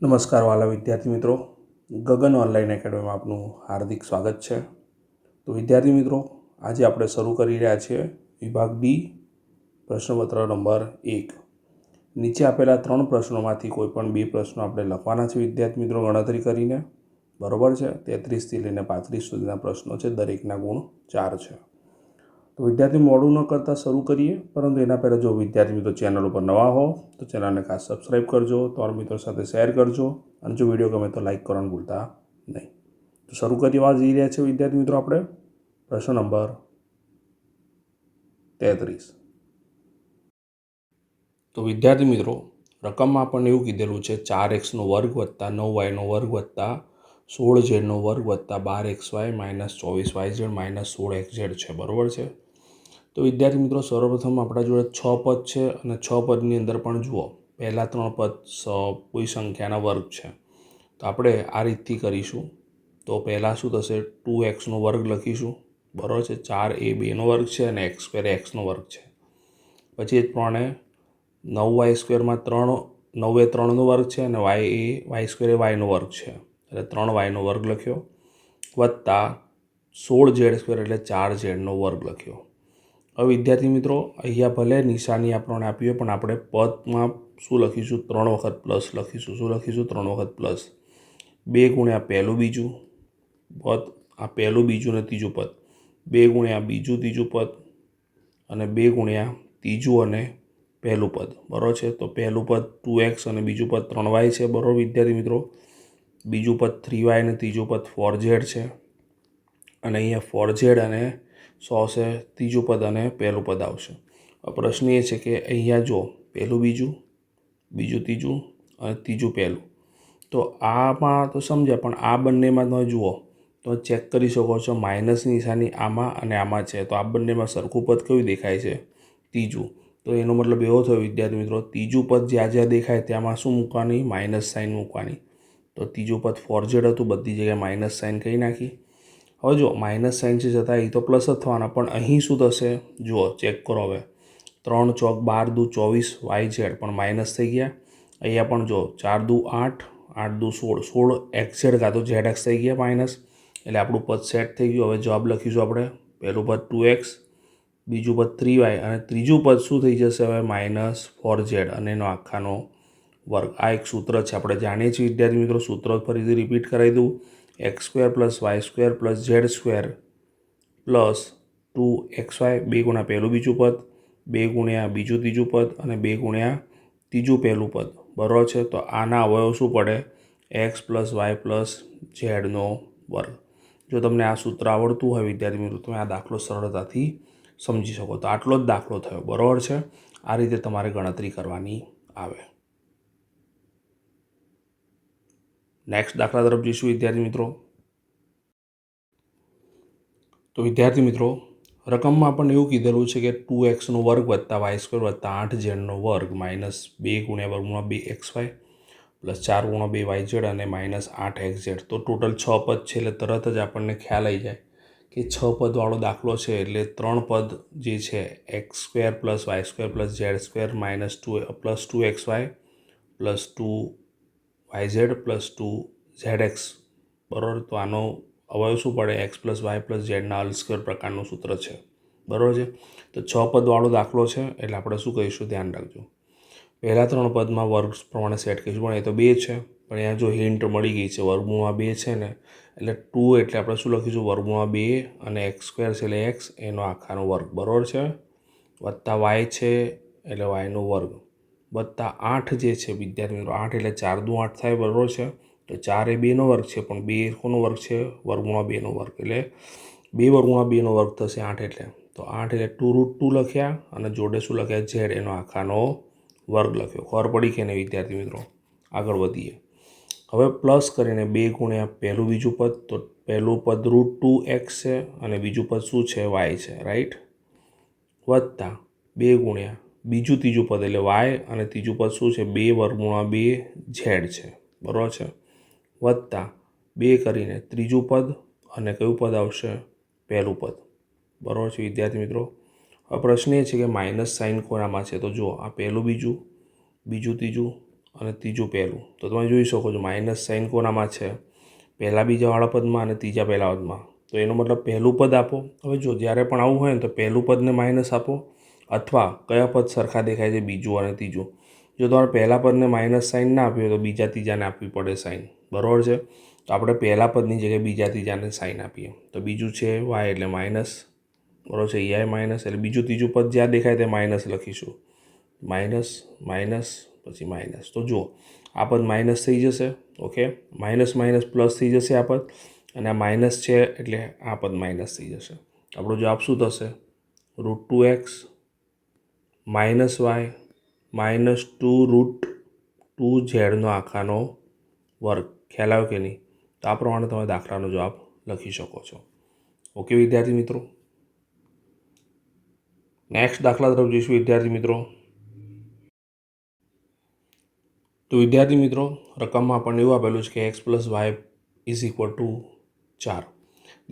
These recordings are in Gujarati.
નમસ્કાર વાલા વિદ્યાર્થી મિત્રો, ગગન ઓનલાઈન એકેડમીમાં આપનું હાર્દિક સ્વાગત છે। તો વિદ્યાર્થી મિત્રો, આજે આપણે શરૂ કરી રહ્યા છીએ વિભાગ ડી પ્રશ્નપત્ર નંબર 1। નીચે આપેલા 3 પ્રશ્નોમાંથી કોઈ પણ 2 પ્રશ્નો આપણે લખવાના છે વિદ્યાર્થી મિત્રો, ગણતરી કરીને, બરોબર છે। 33 થી લઈને 35 સુધીના પ્રશ્નો છે, દરેકના ગુણ 4 છે। તો વિદ્યાર્થી મોડું ન કરતાં શરૂ કરીએ, પરંતુ એના પહેલાં જો વિદ્યાર્થી મિત્રો ચેનલ ઉપર નવા હો તો ચેનલને ખાસ સબસ્ક્રાઈબ કરજો, તમારા મિત્રો સાથે શેર કરજો અને જો વિડીયો ગમે તો લાઈક કરવાનું ભૂલતા નહીં। તો શરૂ કરવા જઈ રહ્યા છે વિદ્યાર્થી મિત્રો આપણે પ્રશ્ન નંબર 33। તો વિદ્યાર્થી મિત્રો, રકમમાં આપણને એવું કીધેલું છે 4x² + 9y² + 16z² + 12xy - 24yz - 16xz છે, બરાબર છે। તો વિદ્યાર્થી મિત્રો, સર્વપ્રથમ આપણા જોડે 6 પદ છે અને 6 પદની અંદર પણ જુઓ પહેલાં 3 પદ કોઈ સંખ્યાના વર્ગ છે। તો આપણે આ રીતથી કરીશું। તો પહેલાં શું થશે, 2x² લખીશું, બરાબર છે। 4 એ 2નો વર્ગ છે અને x² એ xનો વર્ગ છે। પછી એ પ્રમાણે 9y² માં 9 એ 3નો વર્ગ છે અને y² એ yનો વર્ગ છે, એટલે 3yનો વર્ગ લખ્યો, વત્તા 16z² એટલે 4zનો વર્ગ લખ્યો। હવે વિદ્યાર્થી મિત્રો, અહીંયા ભલે નિશાની આપણને આપી હોય પણ આપણે પદમાં શું લખીશું, 3 વખત પ્લસ લખીશું। શું લખીશું? 3 વખત પ્લસ। 2 ગુણ્યા પહેલું બીજું પદ, આ પહેલું બીજું અને ત્રીજું પદ, 2 ગુણ્યા બીજું ત્રીજું પદ અને 2 ગુણ્યા ત્રીજું અને પહેલું પદ, બરાબર છે। તો પહેલું પદ 2x અને બીજું પદ 3y છે, બરાબર વિદ્યાર્થી મિત્રો। બીજું પદ 3y અને ત્રીજું પદ 4z છે અને અહીંયા 4z અને 100 છે ત્રીજું પદ અને પહેલું પદ આવશે। પ્રશ્ન એ છે કે અહીંયા જો પહેલું બીજું, બીજું ત્રીજું અને ત્રીજું પહેલું, તો આમાં તો સમજ્યા પણ આ બંનેમાં તમે જુઓ તો ચેક કરી શકો છો, માઇનસની નિશાની આમાં અને આમાં છે, તો આ બંનેમાં સરખું પદ કયું દેખાય છે? ત્રીજું। તો એનો મતલબ એવો થયો વિદ્યાર્થી મિત્રો, ત્રીજું પદ જ્યાં જ્યાં દેખાય ત્યાંમાં શું મૂકવાની? માઇનસ સાઇન મૂકવાની। તો ત્રીજું પદ 4z હતું, બધી જગ્યાએ માઇનસ સાઇન કહી નાખી। હવે જો માઇનસ સાઇન છે છતાં એ તો પ્લસ જ થવાના, પણ અહીં શું થશે જુઓ, ચેક કરો। હવે 3 ચોક 12 દુ 24yz પણ માઇનસ થઈ ગયા। અહીંયા પણ જો 4 દુ 8, 8 દુ 16, 16xz કાં તો zx થઈ ગયા માઇનસ, એટલે આપણું પદ સેટ થઈ ગયું। હવે જવાબ લખીશું આપણે, પહેલું પદ 2x, બીજું પદ 3y અને ત્રીજું પદ શું થઈ જશે હવે? -4z અને એનો આખાનો વર્ગ। આ એક સૂત્ર છે, આપણે જાણીએ છીએ વિદ્યાર્થી મિત્રો। સૂત્ર ફરીથી રિપીટ કરાવી દઉં, x² + y² + z² plus 2xy, 2 ગુણ્યા પહેલું બીજું પદ, 2 ગુણ્યા બીજું ત્રીજું પદ અને 2 ગુણ્યા ત્રીજું પહેલું પદ, બરાબર છે। તો આના અવયવ શું પડે? x + y + zનો વર્ગ। જો તમને આ સૂત્ર આવડતું હોય વિદ્યાર્થી મિત્રો, તમે આ દાખલો સરળતાથી સમજી શકો। તો આટલો જ દાખલો થયો, બરાબર છે। આ રીતે તમારે ગણતરી કરવાની આવે। નેક્સ્ટ દાખલા તરફ જઈશું વિદ્યાર્થી મિત્રો। તો વિદ્યાર્થી મિત્રો, રકમમાં આપણને એવું કીધેલું છે કે 2x² + y² + 8z² - 2 ગુણ્યા √ 2xy + 4 ગુણ્યા 2yz અને -8xz। તો ટોટલ 6 પદ છે, એટલે તરત જ આપણને ખ્યાલ આવી જાય કે 6 પદવાળો દાખલો છે, એટલે 3 પદ જે છે x² + y² + z² - 2xy + 2yz + 2zx, બરાબર। તો આનો અવયવ શું પડે? x + y + zના હોલ² પ્રકારનું સૂત્ર છે, બરાબર છે। તો 6 પદવાળો દાખલો છે, એટલે આપણે શું કહીશું? ધ્યાન રાખજો, પહેલાં 3 પદમાં વર્ગ પ્રમાણે સેટ કરીશું, પણ એ તો 2 છે, પણ અહીંયા જો હિન્ટ મળી ગઈ છે, વર્ગમૂળમાં 2 છે ને, એટલે 2 એટલે આપણે શું લખીશું? વર્ગમૂળમાં 2 અને x² છે એટલે x એનો આખાનો વર્ગ, બરાબર છે, વત્તા y છે એટલે yનો વર્ગ, વત્તા 8 જે છે વિદ્યાર્થી મિત્રો, 8 એટલે 4 દુ 8 થાય, બરાબર છે। તો 4 એ 2નો વર્ગ છે, પણ 2 કોનો વર્ગ છે? વર્ગમૂળમાં 2નો વર્ગ, એટલે 2 વર્ગમૂળમાં 2નો વર્ગ થશે 8 એટલે। તો 8 એટલે 2√2 લખ્યા અને જોડે શું લખ્યા? z એનો આખાનો વર્ગ લખ્યો। ખબર પડી કે નહીં વિદ્યાર્થી મિત્રો? આગળ વધીએ। હવે પ્લસ કરીને 2 ગુણ્યા પહેલું બીજું પદ, તો પહેલું પદ √2x છે અને બીજું પદ શું છે? y છે, રાઈટ, વત્તા 2 ગુણ્યા બીજું ત્રીજું પદ એટલે y અને ત્રીજું પદ શું છે? 2 વર્ગમૂળમાં 2z છે, બરાબર છે, વત્તા 2 કરીને ત્રીજું પદ અને કયું પદ આવશે? પહેલું પદ, બરાબર છે વિદ્યાર્થી મિત્રો। હવે પ્રશ્ન એ છે કે માઇનસ સાઇન કોનામાં છે? તો જુઓ, આ પહેલું બીજું, બીજું ત્રીજું અને ત્રીજું પહેલું. તો તમે જોઈ શકો છો માઇનસ સાઇન કોનામાં છે, પહેલાં બીજાવાળા પદમાં અને ત્રીજા પહેલા પદમાં. તો એનો મતલબ પહેલું પદ આપો. હવે જો જ્યારે પણ આવું હોય ને તો પહેલું પદને માઇનસ આપો, અથવા કયા પદ સરખા દેખાય છે બીજું અને ત્રીજું. જો તમારે પહેલા પદને માઇનસ સાઇન ના આપી હોય તો બીજા ત્રીજાને આપવી પડે સાઇન, બરાબર છે. તો આપણે પહેલા પદની જગ્યાએ બીજા ત્રીજાને સાઇન આપીએ. તો બીજું છે વાય એટલે માઇનસ, બરાબર છે, ઈ માઇનસ એટલે બીજું ત્રીજું પદ જ્યાં દેખાય તે માઇનસ લખીશું. માઇનસ માઇનસ પછી માઇનસ. તો જુઓ આ પદ માઇનસ થઈ જશે, ઓકે, માઇનસ માઇનસ પ્લસ થઈ જશે આ પદ, અને આ માઇનસ છે એટલે આ પદ માઇનસ થઈ જશે. આપણો જવાબ શું થશે? √2x -y -2√2z આખાનો વર્ગ. ખ્યાલ આવ્યો કે નહીં? તો આ પ્રમાણે તમે દાખલાનો જવાબ લખી શકો છો. ઓકે વિદ્યાર્થી મિત્રો, નેક્સ્ટ દાખલા તરફ જઈશું વિદ્યાર્થી મિત્રો. તો વિદ્યાર્થી મિત્રો, રકમમાં આપણને એવું આપેલું છે કે x + y = 4.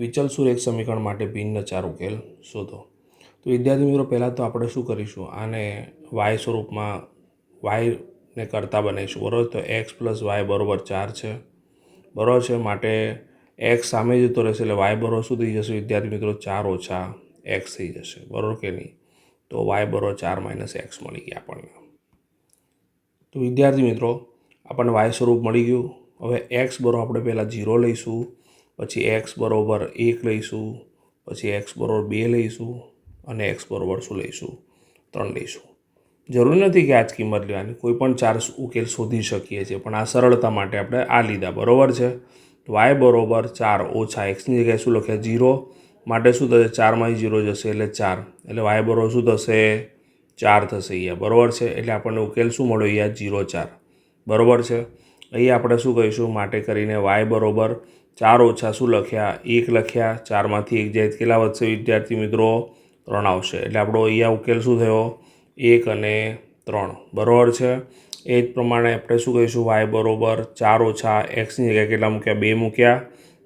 વિચલ સુરેખ સમીકરણ માટે ભિન્ન 4 ઉકેલ શોધો. તો વિદ્યાર્થી મિત્રો, પહેલાં તો આપણે શું કરીશું, આને y સ્વરૂપમાં yને કરતા બનાવીશું, બરાબર. તો x + y = 4 છે, બરાબર છે. માટે x સામે જતો રહેશે એટલે y બરાબર શું થઈ જશે વિદ્યાર્થી મિત્રો? 4 - x થઈ જશે, બરાબર કે નહીં? તો y = 4 - x મળી ગયા આપણને. તો વિદ્યાર્થી મિત્રો, આપણને y સ્વરૂપ મળી ગયું. હવે x બરાબર આપણે પહેલાં 0 લઈશું, પછી x બરાબર 1 લઈશું, પછી x બરાબર 2 લઈશું, અને x બરાબર શું લઈશું? 3 લઈશું. જરૂરી નથી કે આ જ કિંમત લેવાની, કોઈ પણ 4 ઉકેલ શોધી શકીએ છીએ, પણ આ સરળતા માટે આપણે આ લીધા, બરાબર છે. y બરાબર 4 ઓછા xની જગ્યાએ શું લખ્યા? 0. માટે શું થશે? 4માંથી 0 જશે એટલે 4, એટલે y બરાબર શું થશે? 4 થશે અહીંયા, બરાબર છે. એટલે આપણને ઉકેલ શું મળ્યો અહીંયા? 0, 4, બરાબર છે. અહીંયા આપણે શું કહીશું? માટે કરીને y બરાબર 4 ઓછા શું લખ્યા? 1 લખ્યા. 4માંથી 1 જાય કેટલા વધશે વિદ્યાર્થી મિત્રો? 3 આવશે. એટલે આપણો અહીંયા ઉકેલ શું થયો? 1 અને 3, બરાબર છે. એ જ પ્રમાણે આપણે શું કહીશું? y બરાબર 4 ઓછા xની જગ્યાએ કેટલા મૂક્યા? 2 મૂક્યા.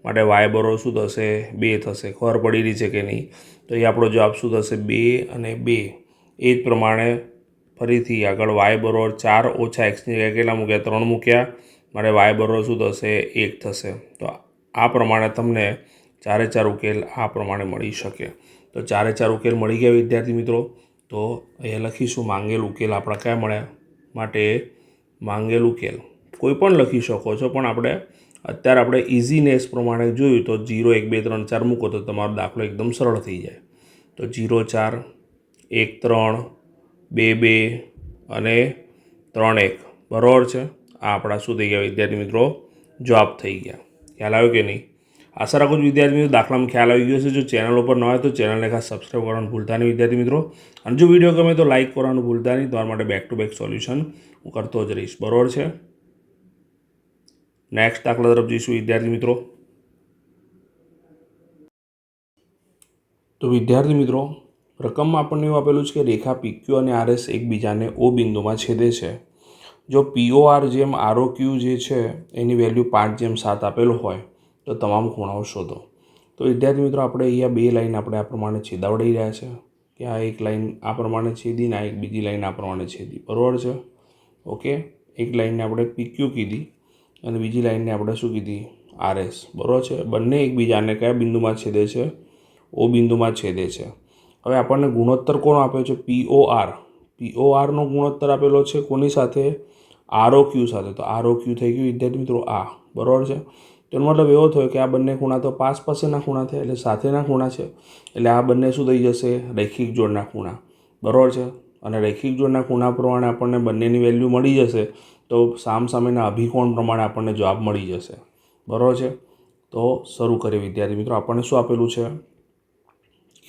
માટે y બરાબર શું થશે? 2 થશે. ખબર પડી રહી છે કે નહીં? તો એ આપણો જવાબ શું થશે? 2 અને 2. એ જ પ્રમાણે ફરીથી આગળ y બરાબર 4 ઓછા xની જગ્યાએ કેટલા મૂક્યા? 3 મૂક્યા. માટે y બરાબર શું થશે? 1 થશે. તો આ પ્રમાણે તમને 4 ઉકેલ આ પ્રમાણે મળી શકે. તો 4 ઉકેલ મળી ગયા વિદ્યાર્થી મિત્રો. તો એ લખીશું માંગેલ ઉકેલ આપણા કયા મળ્યા? માટે માંગેલ ઉકેલ કોઈ પણ લખી શકો છો, પણ અત્યારે આપણે ઇઝીનેસ પ્રમાણે જોયું તો 0, 1, 2, 3, 4 મૂકો તો તમારો દાખલો એકદમ સરળ થઈ જાય. તો 0, 4, 1, 3, 2, 2 અને 3, 1, બરાબર છે. આ આપણા શું થઈ ગયા વિદ્યાર્થી મિત્રો? જવાબ થઈ ગયા. ખ્યાલ આવ્યો કે નહીં? આશા રાખું છું વિદ્યાર્થી મિત્રો દાખલામાં ખ્યાલ આવી ગયો છે. જો ચેનલ ઉપર ન હોય તો ચેનલને ખાસ સબસ્ક્રાઈબ કરવાનું ભૂલતા નહીં વિદ્યાર્થી મિત્રો. અને જો વિડીયો ગમે તો લાઇક કરવાનું ભૂલતા નહીં. તમારા માટે બેક ટુ બેક સોલ્યુશન હું કરતો જ રહીશ, બરાબર છે. નેક્સ્ટ દાખલા તરફ જઈશું વિદ્યાર્થી મિત્રો. તો વિદ્યાર્થી મિત્રો, રકમમાં આપણને એવું આપેલું છે કે રેખા PQ અને RS એકબીજાને O બિંદુમાં છેદે છે. જો POR જેમ ROQ જે છે એની વેલ્યુ 5/7 આપેલું હોય તો તમામ ખૂણાઓ શોધો. તો વિદ્યાર્થી મિત્રો, આપણે અહીંયા 2 લાઈન આપણે આ પ્રમાણે છેદાવડી રહ્યા છે કે આ એક લાઈન આ પ્રમાણે છેદી, આ એક બીજી લાઈન આ પ્રમાણે છેદી, બરાબર છે. ઓકે, એક લાઈનને આપણે PQ કીધી અને બીજી લાઈનને આપણે શું કીધી? RS, બરાબર છે. બંને એકબીજાને કયા બિંદુમાં છેદે છે? O બિંદુમાં છેદે છે. હવે આપણને ગુણોત્તર કોણ આપ્યો છે? POR. PORનો ગુણોત્તર આપેલો છે કોની સાથે? ROQ સાથે. તો ROQ થઈ ગયું વિદ્યાર્થી મિત્રો આ, બરાબર છે. તેનો મતલબ એવો થયો કે આ બંને ખૂણા તો પાસેના ખૂણા થયા, એટલે સાથેના ખૂણા છે. એટલે આ બંને શું થઈ જશે? રૈખિક જોડના ખૂણા, બરાબર છે. અને રૈખિક જોડના ખૂણા પ્રમાણે આપણને બંનેની વેલ્યુ મળી જશે તો સામસામેના અભિકોણ પ્રમાણે આપણને જવાબ મળી જશે, બરાબર છે. તો શરૂ કરીએ વિદ્યાર્થી મિત્રો. આપણને શું આપેલું છે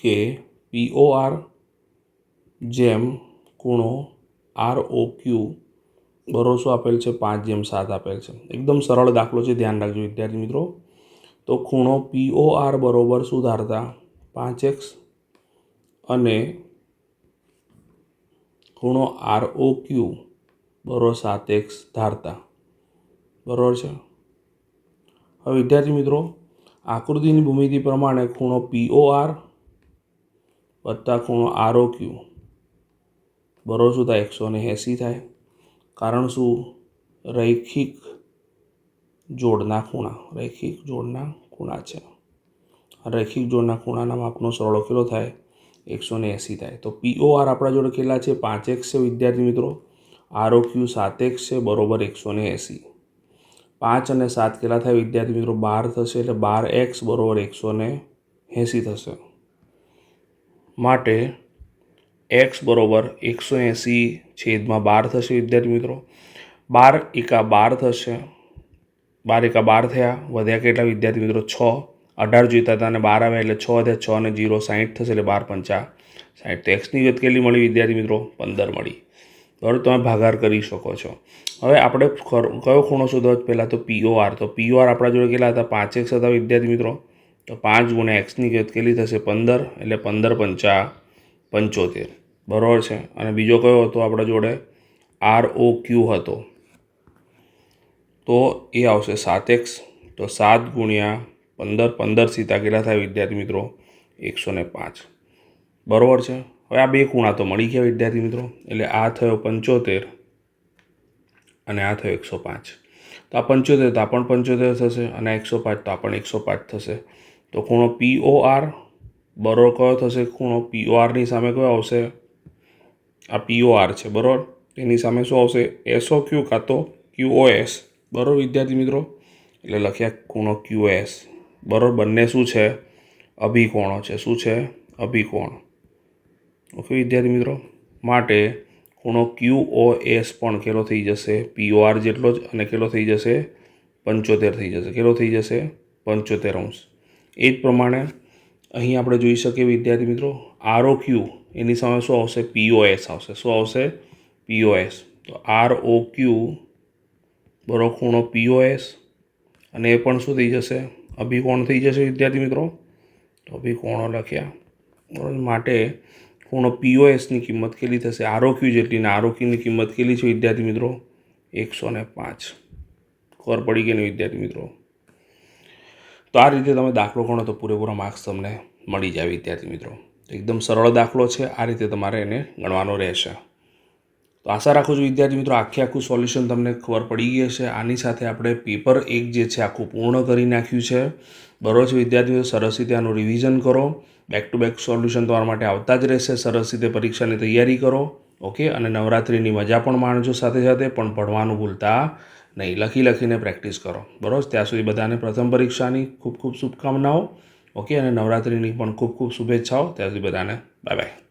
કે POR જેમ ખૂણો ROQ બરાબર શું આપેલ છે? 5/7 આપેલ છે. એકદમ સરળ દાખલો છે, ધ્યાન રાખજો વિદ્યાર્થી મિત્રો. તો ખૂણો POR બરાબર શું ધારતા? 5x અને ખૂણો ROQ બરાબર 7x ધારતા, બરાબર છે. હવે વિદ્યાર્થી મિત્રો, આકૃતિની ભૂમિતિ પ્રમાણે ખૂણો POR વત્તા ખૂણો ROQ બરાબર શું થાય? 180 થાય. કારણ શું? રૈખિક જોડના ખૂણા છે. રૈખિક જોડના ખૂણાના માપનો સરવાળો કેટલો થાય? 180 થાય. તો POR આપણા જોડે કેટલા છે? 5x છે વિદ્યાર્થી મિત્રો. ROQ 7x છે બરોબર 180. 5 અને 7 કેટલા થાય વિદ્યાર્થી મિત્રો? 12 થશે, એટલે 12x બરોબર 180 થશે. માટે x બરોબર 180/12 થશે વિદ્યાર્થી મિત્રો. 12 એકા 12 થશે. 12 એકા 12 થયા. વધ્યા કેટલા વિદ્યાર્થી મિત્રો? 6. 18 જોઈતા હતા અને 12 આવ્યા એટલે 6 વધ્યા. 6 અને 0 60 થશે, એટલે 12 × 5 60. તો એક્સની કિંમત કેટલી મળી વિદ્યાર્થી મિત્રો? 15 મળી. બરાબર, તમે ભાગાકાર કરી શકો છો. હવે આપણે કયો ખૂણો શોધવો? પહેલાં તો POR. તો POR આપણા જોડે કેટલા હતા? 5x હતા વિદ્યાર્થી મિત્રો. તો 5 × xની કિંમત કેટલી થશે? 15, એટલે 15 × 5 75. બરાબર છે. અને બીજો કયો હતો આપણા જોડે? ROQ હતો. તો એ આવશે 7x. તો 7 × 15, 15 સીતા કેટલા થાય વિદ્યાર્થી મિત્રો? 105. બરાબર છે. હવે આ બે ખૂણા તો મળી ગયા વિદ્યાર્થી મિત્રો. એટલે આ થયો 75 અને આ થયો 105. તો આ 75 તો આ પણ 75 થશે અને 105 તો આ પણ 105 થશે. તો ખૂણો POR બરોબર કયો થશે? ખૂણો PORની સામે કયો આવશે? આ POR છે બરાબર. એની સામે શું આવશે? SOQ કાં તો QOS. બરાબર વિદ્યાર્થી મિત્રો. એટલે લખ્યા ખૂણો QS. બરાબર, બંને શું છે? અભિકોણો છે. શું છે? અભિકોણ. ઓકે વિદ્યાર્થી મિત્રો. માટે ખૂણો QOS પણ કેટલો થઈ જશે? POR જેટલો જ. અને કેટલો થઈ જશે? 75 થઈ જશે. કેટલો થઈ જશે? 75°. એ જ પ્રમાણે અહીં આપણે જોઈ શકીએ વિદ્યાર્થી મિત્રો, ROQ એની સામે શું આવશે? POS આવશે. શું આવશે? POS. તો ROQ બરોબર ખૂણો POS, અને એ પણ શું થઈ જશે? અભિકોણ થઈ જશે વિદ્યાર્થી મિત્રો. તો અભિકોણો લખ્યા. બરાબર, માટે ખૂણો POSની કિંમત કેટલી થશે? ROQ જેટલી. ને ROQની કિંમત કેટલી છે વિદ્યાર્થી મિત્રો? 105. ખબર પડી ગઈ ને વિદ્યાર્થી મિત્રો? તો આ રીતે તમે દાખલો ગણો તો પૂરેપૂરા માર્ક્સ તમને મળી જાય વિદ્યાર્થી મિત્રો. એકદમ સરળ દાખલો છે. આ રીતે તમારે એને ગણવાનો રહેશે. તો આશા રાખું છું વિદ્યાર્થી મિત્રો આખું સોલ્યુશન તમને ખબર પડી ગઈ હશે. આની સાથે આપણે પેપર 1 જે છે આખું પૂર્ણ કરી નાખ્યું છે. બરાબર છે વિદ્યાર્થી મિત્રો. સરસ રીતે આનું રિવિઝન કરો. બેક ટુ બેક સોલ્યુશન તમારા માટે આવતા જ રહેશે. સરસ રીતે પરીક્ષાની તૈયારી કરો. ઓકે, અને નવરાત્રિની મજા પણ માણજો સાથે સાથે, પણ ભણવાનું ભૂલતા નહીં. લખીને પ્રેક્ટિસ કરો. બરાબર, ત્યાં સુધી બધાને પ્રથમ પરીક્ષાની ખૂબ ખૂબ શુભકામનાઓ. ઓકે, અને નવરાત્રિની પણ ખૂબ ખૂબ શુભેચ્છાઓ. ત્યાં સુધી બધાને બાય બાય.